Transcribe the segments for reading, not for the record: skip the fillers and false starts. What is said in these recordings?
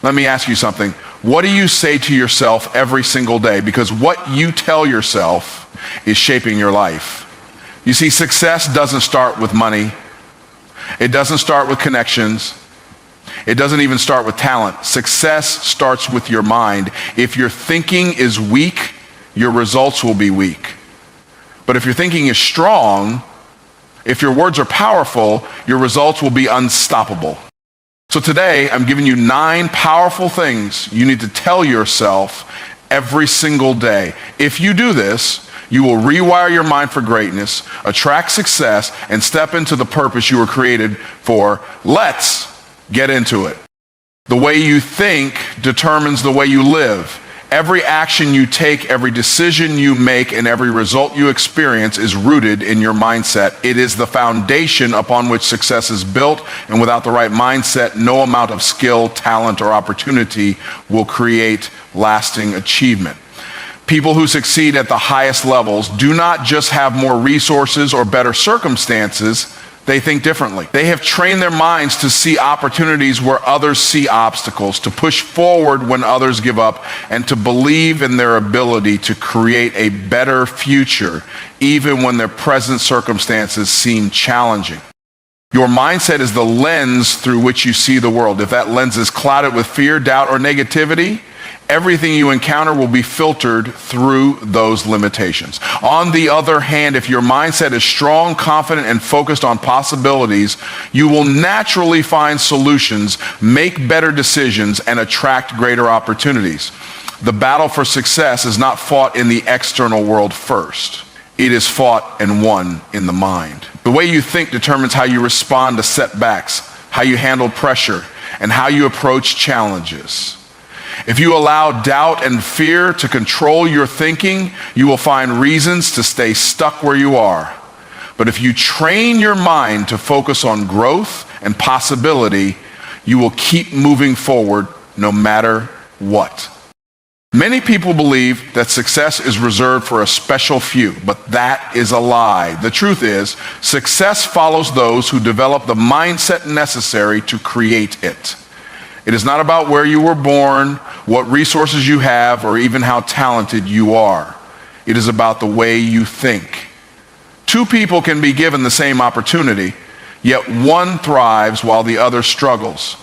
Let me ask you something. What do you say to yourself every single day? Because what you tell yourself is shaping your life. You see, success doesn't start with money. It doesn't start with connections. It doesn't even start with talent. Success starts with your mind. If your thinking is weak, your results will be weak. But if your thinking is strong, if your words are powerful, your results will be unstoppable. So today, I'm giving you 9 powerful things you need to tell yourself every single day. If you do this, you will rewire your mind for greatness, attract success, and step into the purpose you were created for. Let's get into it. The way you think determines the way you live. Every action you take, every decision you make, and every result you experience is rooted in your mindset. It is the foundation upon which success is built, and without the right mindset, no amount of skill, talent, or opportunity will create lasting achievement. People who succeed at the highest levels do not just have more resources or better circumstances. They think differently. They have trained their minds to see opportunities where others see obstacles, to push forward when others give up, and to believe in their ability to create a better future, even when their present circumstances seem challenging. Your mindset is the lens through which you see the world. If that lens is clouded with fear, doubt, or negativity, everything you encounter will be filtered through those limitations. On the other hand, if your mindset is strong, confident, and focused on possibilities, you will naturally find solutions, make better decisions, and attract greater opportunities. The battle for success is not fought in the external world first. It is fought and won in the mind. The way you think determines how you respond to setbacks, how you handle pressure, and how you approach challenges. If you allow doubt and fear to control your thinking, you will find reasons to stay stuck where you are. But if you train your mind to focus on growth and possibility, you will keep moving forward no matter what. Many people believe that success is reserved for a special few, but that is a lie. The truth is, success follows those who develop the mindset necessary to create it. It is not about where you were born, what resources you have, or even how talented you are. It is about the way you think. 2 people can be given the same opportunity, yet one thrives while the other struggles.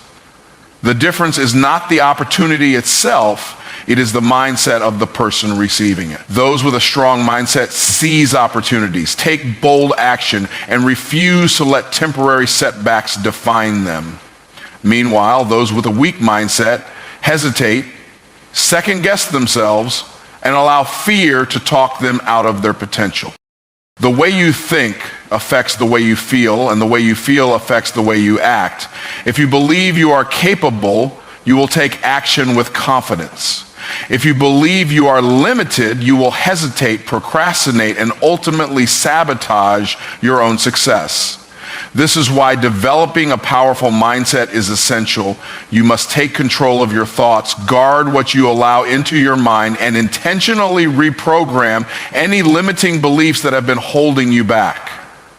The difference is not the opportunity itself, it is the mindset of the person receiving it. Those with a strong mindset seize opportunities, take bold action, and refuse to let temporary setbacks define them. Meanwhile, those with a weak mindset hesitate, second-guess themselves, and allow fear to talk them out of their potential. The way you think affects the way you feel, and the way you feel affects the way you act. If you believe you are capable, you will take action with confidence. If you believe you are limited, you will hesitate, procrastinate, and ultimately sabotage your own success. This is why developing a powerful mindset is essential. You must take control of your thoughts, guard what you allow into your mind, and intentionally reprogram any limiting beliefs that have been holding you back.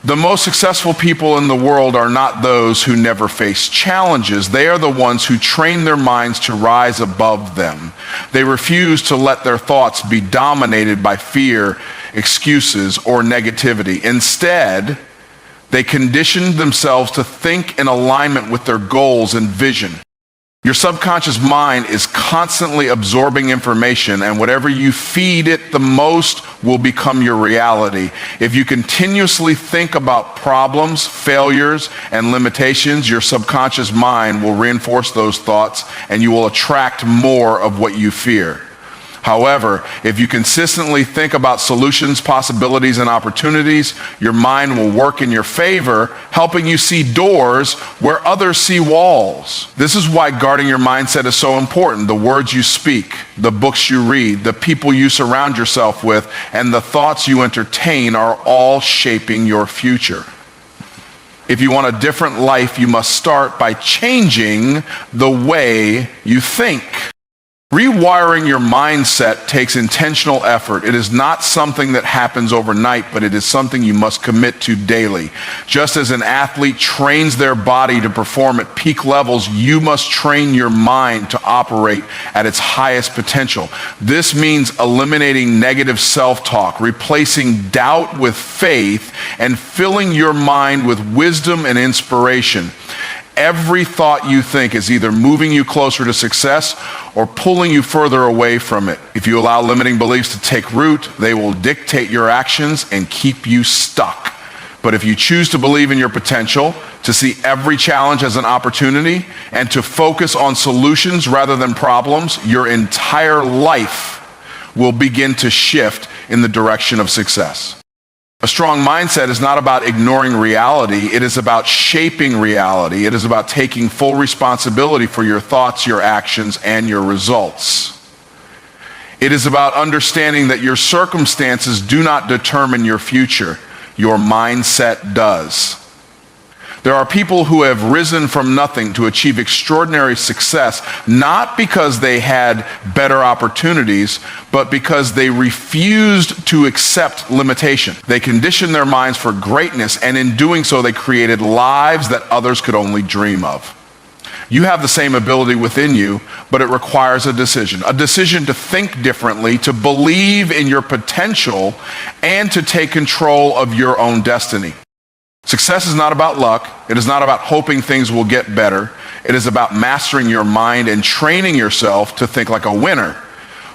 The most successful people in the world are not those who never face challenges. They are the ones who train their minds to rise above them. They refuse to let their thoughts be dominated by fear, excuses, or negativity. Instead, they conditioned themselves to think in alignment with their goals and vision. Your subconscious mind is constantly absorbing information, and whatever you feed it the most will become your reality. If you continuously think about problems, failures, and limitations, your subconscious mind will reinforce those thoughts, and you will attract more of what you fear. However, if you consistently think about solutions, possibilities, and opportunities, your mind will work in your favor, helping you see doors where others see walls. This is why guarding your mindset is so important. The words you speak, the books you read, the people you surround yourself with, and the thoughts you entertain are all shaping your future. If you want a different life, you must start by changing the way you think. Rewiring your mindset takes intentional effort. It is not something that happens overnight, but it is something you must commit to daily. Just as an athlete trains their body to perform at peak levels, you must train your mind to operate at its highest potential. This means eliminating negative self-talk, replacing doubt with faith, and filling your mind with wisdom and inspiration. Every thought you think is either moving you closer to success or pulling you further away from it. If you allow limiting beliefs to take root, they will dictate your actions and keep you stuck. But if you choose to believe in your potential, to see every challenge as an opportunity, and to focus on solutions rather than problems, your entire life will begin to shift in the direction of success. A strong mindset is not about ignoring reality. It is about shaping reality. It is about taking full responsibility for your thoughts, your actions, and your results. It is about understanding that your circumstances do not determine your future. Your mindset does. There are people who have risen from nothing to achieve extraordinary success, not because they had better opportunities, but because they refused to accept limitation. They conditioned their minds for greatness, and in doing so, they created lives that others could only dream of. You have the same ability within you, but it requires a decision to think differently, to believe in your potential, and to take control of your own destiny. Success is not about luck. It is not about hoping things will get better. It is about mastering your mind and training yourself to think like a winner.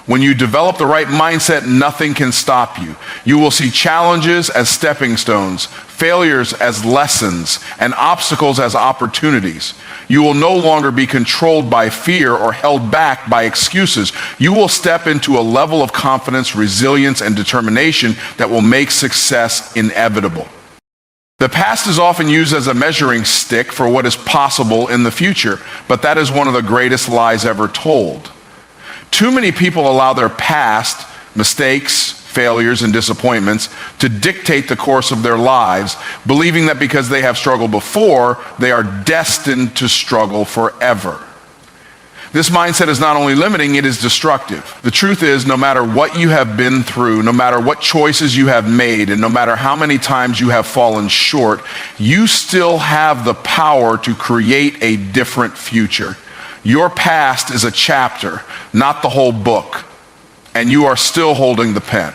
When you develop the right mindset, nothing can stop you. You will see challenges as stepping stones, failures as lessons, and obstacles as opportunities. You will no longer be controlled by fear or held back by excuses. You will step into a level of confidence, resilience, and determination that will make success inevitable. The past is often used as a measuring stick for what is possible in the future, but that is one of the greatest lies ever told. Too many people allow their past mistakes, failures, and disappointments to dictate the course of their lives, believing that because they have struggled before, they are destined to struggle forever. This mindset is not only limiting, it is destructive. The truth is, no matter what you have been through, no matter what choices you have made, and no matter how many times you have fallen short, you still have the power to create a different future. Your past is a chapter, not the whole book, and you are still holding the pen.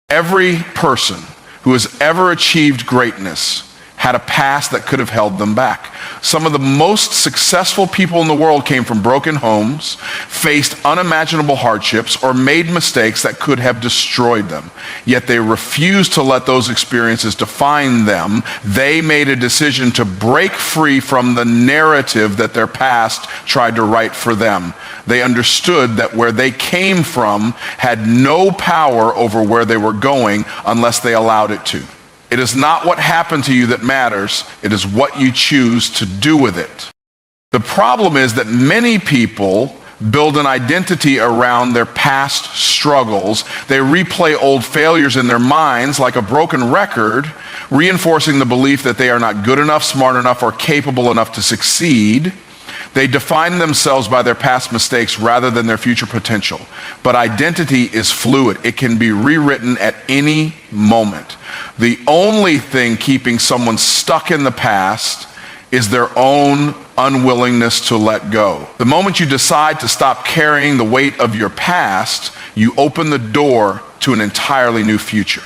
Every person who has ever achieved greatness had a past that could have held them back. Some of the most successful people in the world came from broken homes, faced unimaginable hardships, or made mistakes that could have destroyed them. Yet they refused to let those experiences define them. They made a decision to break free from the narrative that their past tried to write for them. They understood that where they came from had no power over where they were going unless they allowed it to. It is not what happened to you that matters. It is what you choose to do with it. The problem is that many people build an identity around their past struggles. They replay old failures in their minds like a broken record, reinforcing the belief that they are not good enough, smart enough, or capable enough to succeed. They define themselves by their past mistakes rather than their future potential. But identity is fluid. It can be rewritten at any moment. The only thing keeping someone stuck in the past is their own unwillingness to let go. The moment you decide to stop carrying the weight of your past, you open the door to an entirely new future.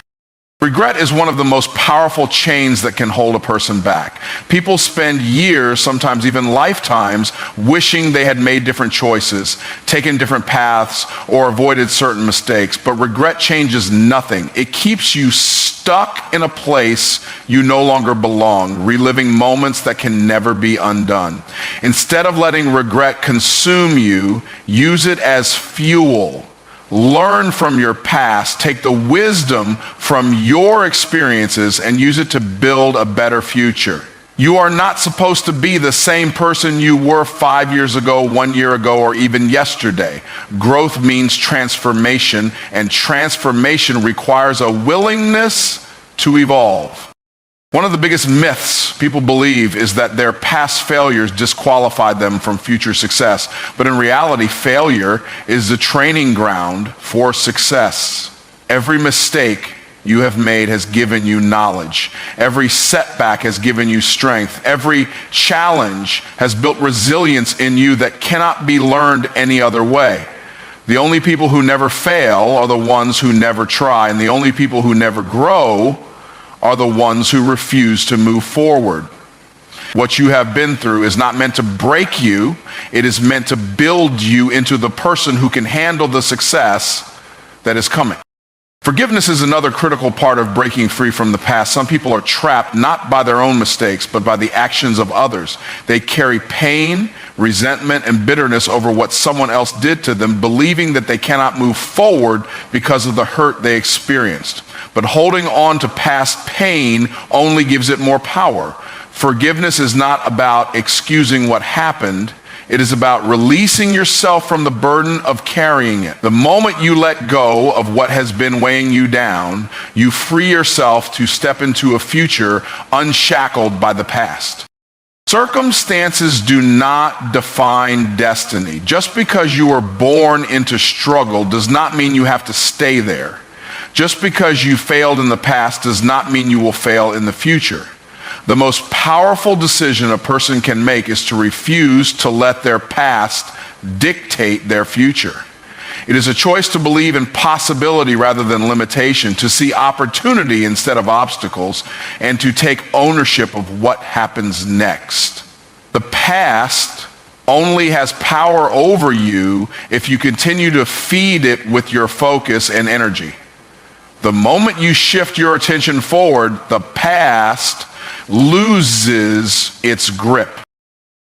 Regret is one of the most powerful chains that can hold a person back. People spend years, sometimes even lifetimes, wishing they had made different choices, taken different paths, or avoided certain mistakes. But regret changes nothing. It keeps you stuck in a place you no longer belong, reliving moments that can never be undone. Instead of letting regret consume you, use it as fuel. Learn from your past, take the wisdom from your experiences and use it to build a better future. You are not supposed to be the same person you were 5 years ago, 1 year ago, or even yesterday. Growth means transformation, and transformation requires a willingness to evolve. One of the biggest myths people believe is that their past failures disqualified them from future success. But in reality, failure is the training ground for success. Every mistake you have made has given you knowledge. Every setback has given you strength. Every challenge has built resilience in you that cannot be learned any other way. The only people who never fail are the ones who never try, and the only people who never grow are the ones who refuse to move forward. What you have been through is not meant to break you. It is meant to build you into the person who can handle the success that is coming. Forgiveness is another critical part of breaking free from the past. Some people are trapped not by their own mistakes, but by the actions of others. They carry pain, resentment, and bitterness over what someone else did to them, believing that they cannot move forward because of the hurt they experienced. But holding on to past pain only gives it more power. Forgiveness is not about excusing what happened. It is about releasing yourself from the burden of carrying it. The moment you let go of what has been weighing you down, you free yourself to step into a future unshackled by the past. Circumstances do not define destiny. Just because you were born into struggle does not mean you have to stay there. Just because you failed in the past does not mean you will fail in the future. The most powerful decision a person can make is to refuse to let their past dictate their future. It is a choice to believe in possibility rather than limitation, to see opportunity instead of obstacles, and to take ownership of what happens next. The past only has power over you if you continue to feed it with your focus and energy. The moment you shift your attention forward, the past loses its grip.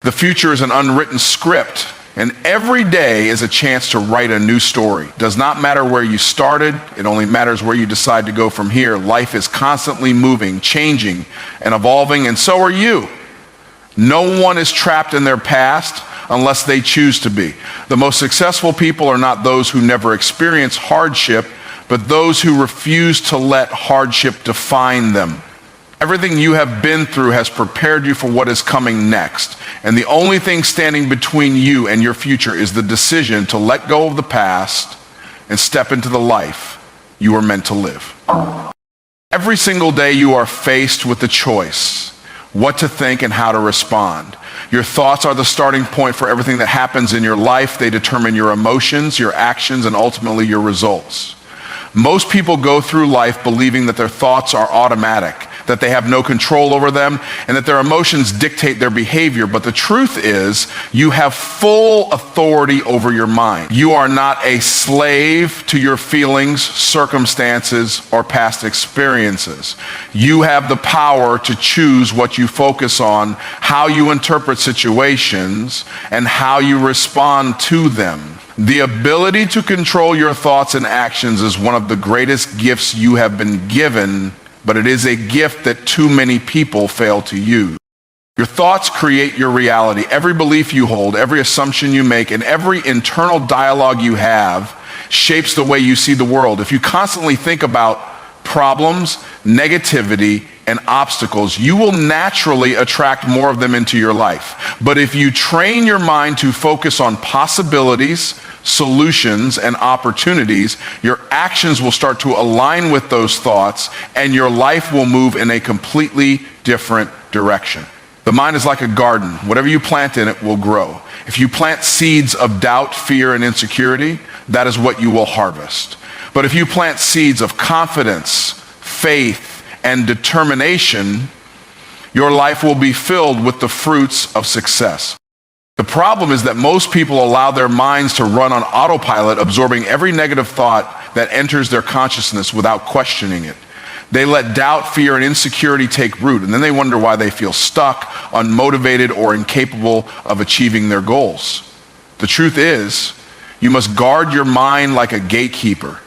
The future is an unwritten script, and every day is a chance to write a new story. It does not matter where you started, it only matters where you decide to go from here. Life is constantly moving, changing, and evolving, and so are you. No one is trapped in their past unless they choose to be. The most successful people are not those who never experience hardship, but those who refuse to let hardship define them. Everything you have been through has prepared you for what is coming next. And the only thing standing between you and your future is the decision to let go of the past and step into the life you were meant to live. Every single day you are faced with the choice, what to think and how to respond. Your thoughts are the starting point for everything that happens in your life. They determine your emotions, your actions, and ultimately your results. Most people go through life believing that their thoughts are automatic, that they have no control over them, and that their emotions dictate their behavior. But the truth is, you have full authority over your mind. You are not a slave to your feelings, circumstances, or past experiences. You have the power to choose what you focus on, how you interpret situations, and how you respond to them. The ability to control your thoughts and actions is one of the greatest gifts you have been given, but it is a gift that too many people fail to use. Your thoughts create your reality. Every belief you hold, every assumption you make, and every internal dialogue you have shapes the way you see the world. If you constantly think about problems, negativity, and obstacles, you will naturally attract more of them into your life. But if you train your mind to focus on possibilities, solutions, and opportunities, your actions will start to align with those thoughts, and your life will move in a completely different direction. The mind is like a garden. Whatever you plant in it will grow. If you plant seeds of doubt, fear, and insecurity, that is what you will harvest. But if you plant seeds of confidence, faith, and determination, your life will be filled with the fruits of success. The problem is that most people allow their minds to run on autopilot, absorbing every negative thought that enters their consciousness without questioning it. They let doubt, fear, and insecurity take root, and then they wonder why they feel stuck, unmotivated, or incapable of achieving their goals. The truth is, you must guard your mind like a gatekeeper.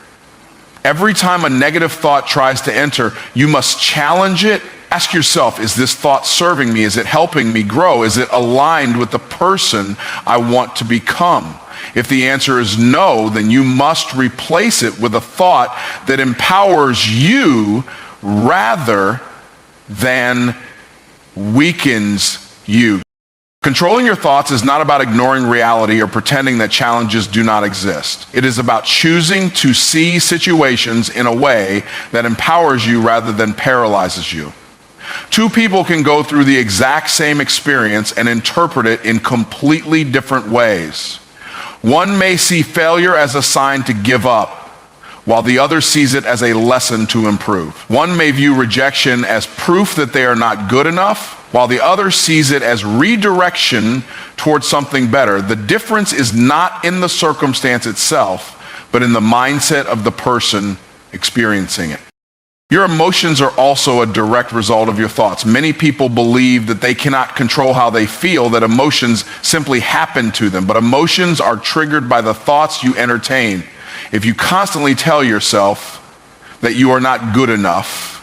Every time a negative thought tries to enter, you must challenge it. Ask yourself, is this thought serving me? Is it helping me grow? Is it aligned with the person I want to become? If the answer is no, then you must replace it with a thought that empowers you rather than weakens you. Controlling your thoughts is not about ignoring reality or pretending that challenges do not exist. It is about choosing to see situations in a way that empowers you rather than paralyzes you. Two people can go through the exact same experience and interpret it in completely different ways. One may see failure as a sign to give up, while the other sees it as a lesson to improve. One may view rejection as proof that they are not good enough, while the other sees it as redirection towards something better. The difference is not in the circumstance itself, but in the mindset of the person experiencing it. Your emotions are also a direct result of your thoughts. Many people believe that they cannot control how they feel, that emotions simply happen to them, but emotions are triggered by the thoughts you entertain. If you constantly tell yourself that you are not good enough,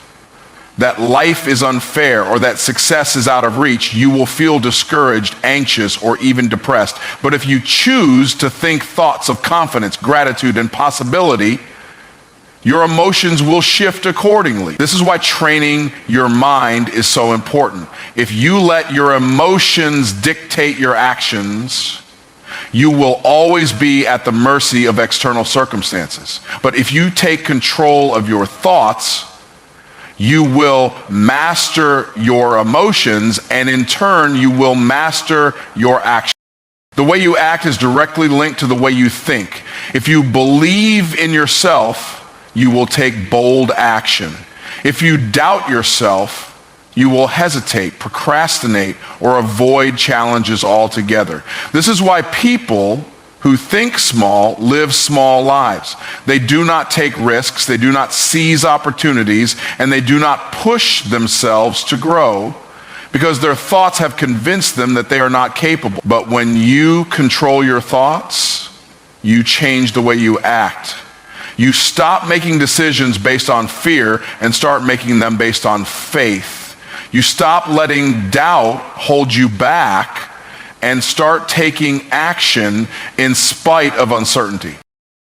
that life is unfair, or that success is out of reach, you will feel discouraged, anxious, or even depressed. But if you choose to think thoughts of confidence, gratitude, and possibility, your emotions will shift accordingly. This is why training your mind is so important. If you let your emotions dictate your actions, you will always be at the mercy of external circumstances. But if you take control of your thoughts, you will master your emotions, and in turn, you will master your actions. The way you act is directly linked to the way you think. If you believe in yourself, you will take bold action. If you doubt yourself, you will hesitate, procrastinate, or avoid challenges altogether. This is why people who think small live small lives. They do not take risks, they do not seize opportunities, and they do not push themselves to grow because their thoughts have convinced them that they are not capable. But when you control your thoughts, you change the way you act. You stop making decisions based on fear and start making them based on faith. You stop letting doubt hold you back and start taking action in spite of uncertainty.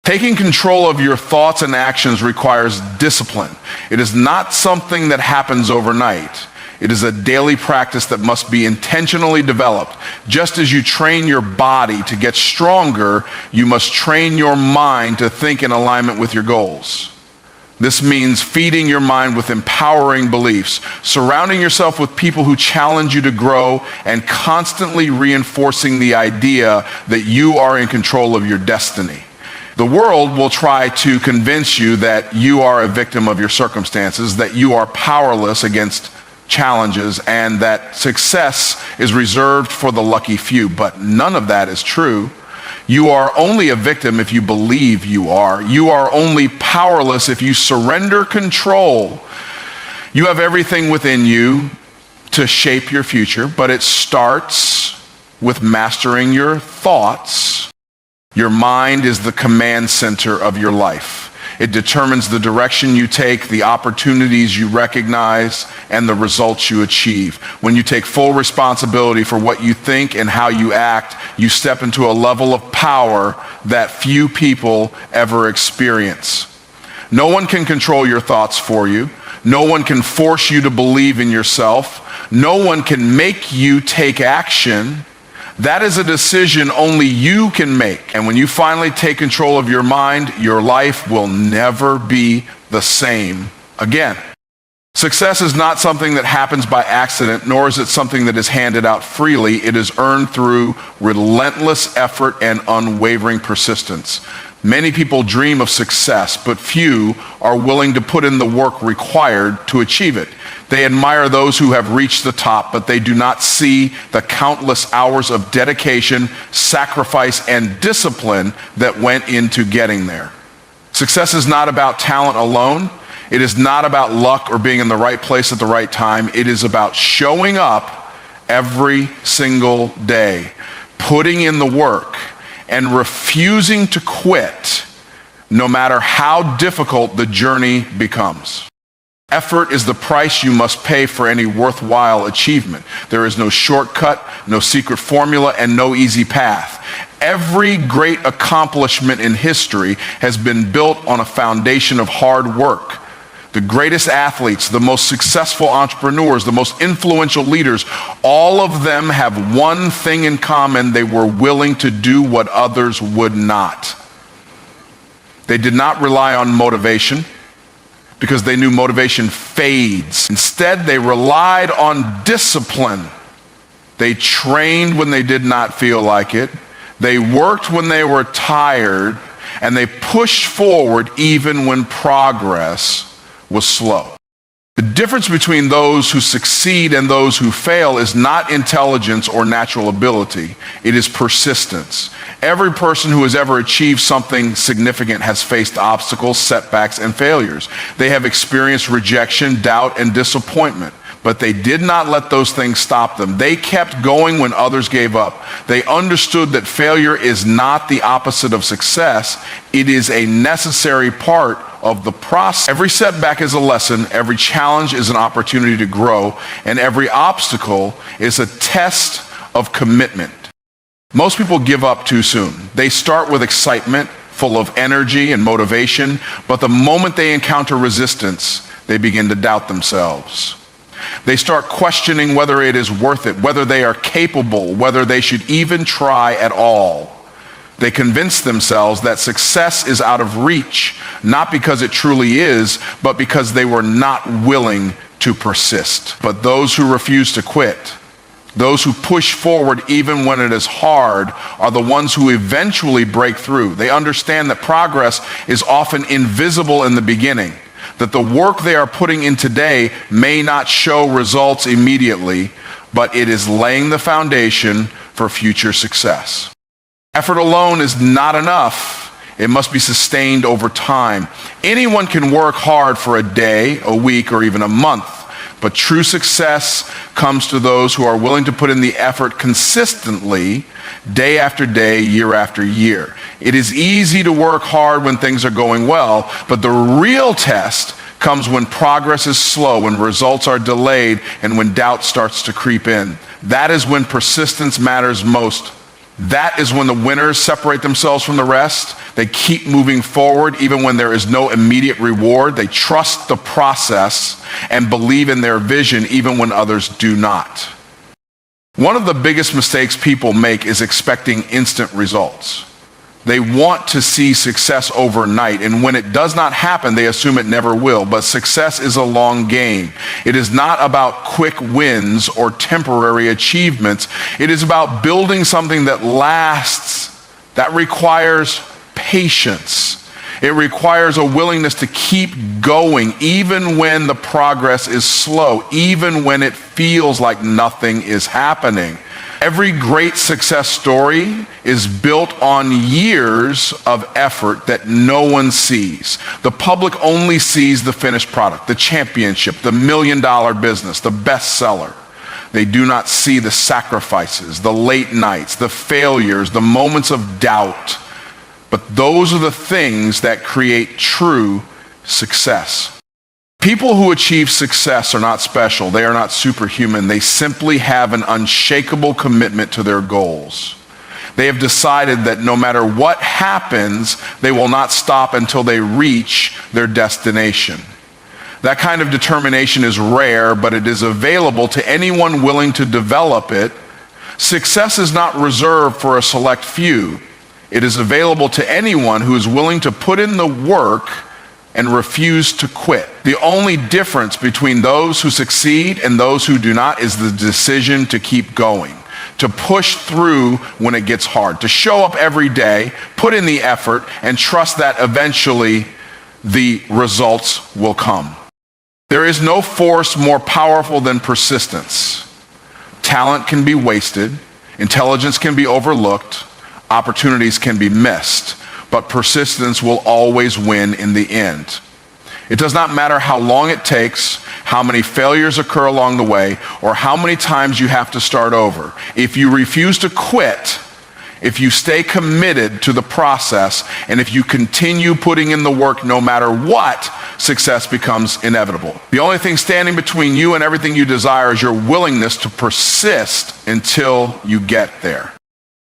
Taking control of your thoughts and actions requires discipline. It is not something that happens overnight. It is a daily practice that must be intentionally developed. Just as you train your body to get stronger, you must train your mind to think in alignment with your goals. This means feeding your mind with empowering beliefs, surrounding yourself with people who challenge you to grow, and constantly reinforcing the idea that you are in control of your destiny. The world will try to convince you that you are a victim of your circumstances, that you are powerless against challenges, and that success is reserved for the lucky few. But none of that is true. You are only a victim if you believe you are. You are only powerless if you surrender control. You have everything within you to shape your future, but it starts with mastering your thoughts. Your mind is the command center of your life. It determines the direction you take, the opportunities you recognize, and the results you achieve. When you take full responsibility for what you think and how you act, you step into a level of power that few people ever experience. No one can control your thoughts for you. No one can force you to believe in yourself. No one can make you take action. That is a decision only you can make. And when you finally take control of your mind, your life will never be the same again. Success is not something that happens by accident, nor is it something that is handed out freely. It is earned through relentless effort and unwavering persistence. Many people dream of success, but few are willing to put in the work required to achieve it. They admire those who have reached the top, but they do not see the countless hours of dedication, sacrifice, and discipline that went into getting there. Success is not about talent alone. It is not about luck or being in the right place at the right time. It is about showing up every single day, putting in the work, and refusing to quit no matter how difficult the journey becomes. Effort is the price you must pay for any worthwhile achievement. There is no shortcut, no secret formula, and no easy path. Every great accomplishment in history has been built on a foundation of hard work. The greatest athletes, the most successful entrepreneurs, the most influential leaders, all of them have one thing in common: they were willing to do what others would not. They did not rely on motivation because they knew motivation fades. Instead, they relied on discipline. They trained when they did not feel like it. They worked when they were tired, and they pushed forward even when progress was slow. The difference between those who succeed and those who fail is not intelligence or natural ability. It is persistence. Every person who has ever achieved something significant has faced obstacles, setbacks, and failures. They have experienced rejection, doubt, and disappointment. But they did not let those things stop them. They kept going when others gave up. They understood that failure is not the opposite of success. It is a necessary part of the process. Every setback is a lesson, every challenge is an opportunity to grow, and every obstacle is a test of commitment. Most people give up too soon. They start with excitement, full of energy and motivation, but the moment they encounter resistance, they begin to doubt themselves. They start questioning whether it is worth it, whether they are capable, whether they should even try at all. They convince themselves that success is out of reach, not because it truly is, but because they were not willing to persist. But those who refuse to quit, those who push forward even when it is hard, are the ones who eventually break through. They understand that progress is often invisible in the beginning, that the work they are putting in today may not show results immediately, but it is laying the foundation for future success. Effort alone is not enough. It must be sustained over time. Anyone can work hard for a day, a week, or even a month, but true success comes to those who are willing to put in the effort consistently, day after day, year after year. It is easy to work hard when things are going well, but the real test comes when progress is slow, when results are delayed, and when doubt starts to creep in. That is when persistence matters most. That is when the winners separate themselves from the rest. They keep moving forward even when there is no immediate reward. They trust the process and believe in their vision even when others do not. One of the biggest mistakes people make is expecting instant results. They want to see success overnight, and when it does not happen, they assume it never will. But success is a long game. It is not about quick wins or temporary achievements. It is about building something that lasts, that requires patience. It requires a willingness to keep going, even when the progress is slow, even when it feels like nothing is happening. Every great success story is built on years of effort that no one sees. The public only sees the finished product, the championship, the $1 million business, the bestseller. They do not see the sacrifices, the late nights, the failures, the moments of doubt. But those are the things that create true success. People who achieve success are not special. They are not superhuman. They simply have an unshakable commitment to their goals. They have decided that no matter what happens, they will not stop until they reach their destination. That kind of determination is rare, but it is available to anyone willing to develop it. Success is not reserved for a select few. It is available to anyone who is willing to put in the work and refuse to quit. The only difference between those who succeed and those who do not is the decision to keep going, to push through when it gets hard, to show up every day, put in the effort, and trust that eventually the results will come. There is no force more powerful than persistence. Talent can be wasted, intelligence can be overlooked, opportunities can be missed, but persistence will always win in the end. It does not matter how long it takes, how many failures occur along the way, or how many times you have to start over. If you refuse to quit, if you stay committed to the process, and if you continue putting in the work no matter what, success becomes inevitable. The only thing standing between you and everything you desire is your willingness to persist until you get there.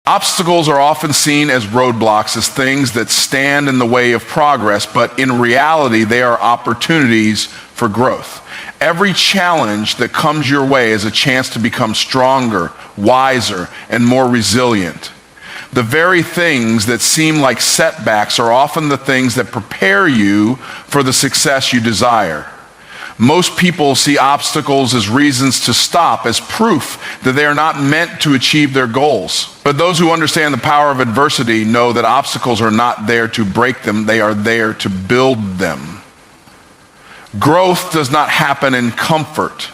Obstacles are often seen as roadblocks, as things that stand in the way of progress, but in reality, they are opportunities for growth. Every challenge that comes your way is a chance to become stronger, wiser, and more resilient. The very things that seem like setbacks are often the things that prepare you for the success you desire. Most people see obstacles as reasons to stop, as proof that they are not meant to achieve their goals. But those who understand the power of adversity know that obstacles are not there to break them, they are there to build them. Growth does not happen in comfort.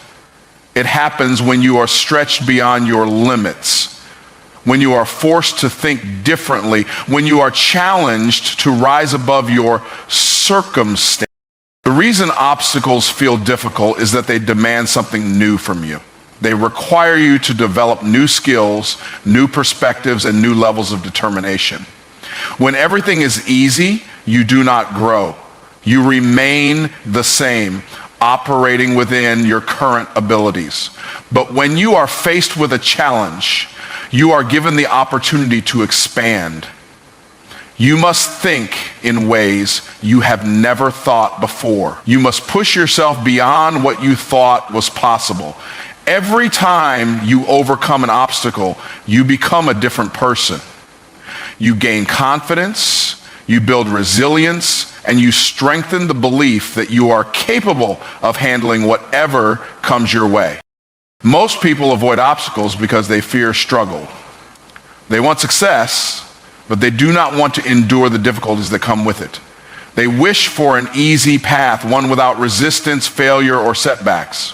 It happens when you are stretched beyond your limits, when you are forced to think differently, when you are challenged to rise above your circumstance. The reason obstacles feel difficult is that they demand something new from you. They require you to develop new skills, new perspectives, and new levels of determination. When everything is easy, you do not grow. You remain the same, operating within your current abilities. But when you are faced with a challenge, you are given the opportunity to expand. You must think in ways you have never thought before. You must push yourself beyond what you thought was possible. Every time you overcome an obstacle, you become a different person. You gain confidence, you build resilience, and you strengthen the belief that you are capable of handling whatever comes your way. Most people avoid obstacles because they fear struggle. They want success, but they do not want to endure the difficulties that come with it. They wish for an easy path, one without resistance, failure, or setbacks.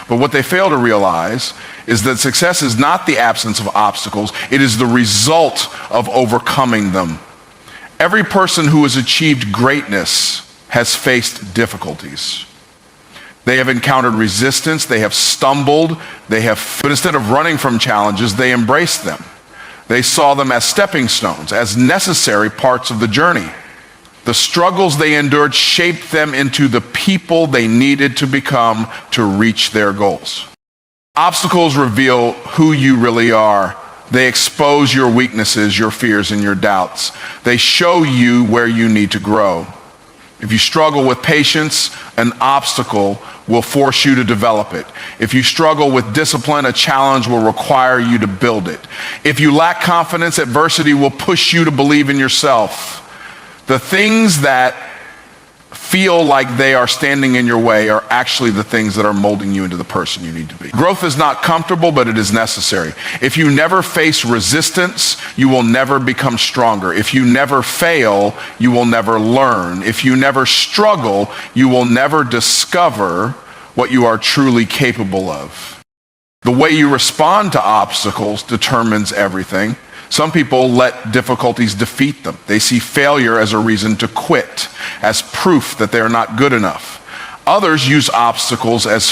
But what they fail to realize is that success is not the absence of obstacles, it is the result of overcoming them. Every person who has achieved greatness has faced difficulties. They have encountered resistance, they have stumbled, but instead of running from challenges, they embraced them. They saw them as stepping stones, as necessary parts of the journey. The struggles they endured shaped them into the people they needed to become to reach their goals. Obstacles reveal who you really are. They expose your weaknesses, your fears, and your doubts. They show you where you need to grow. If you struggle with patience, an obstacle will force you to develop it. If you struggle with discipline, a challenge will require you to build it. If you lack confidence, adversity will push you to believe in yourself. The things that feel like they are standing in your way are actually the things that are molding you into the person you need to be. Growth is not comfortable, but it is necessary. If you never face resistance, you will never become stronger. If you never fail, you will never learn. If you never struggle, you will never discover what you are truly capable of. The way you respond to obstacles determines everything. Some people let difficulties defeat them. They see failure as a reason to quit, as proof that they are not good enough. Others use obstacles as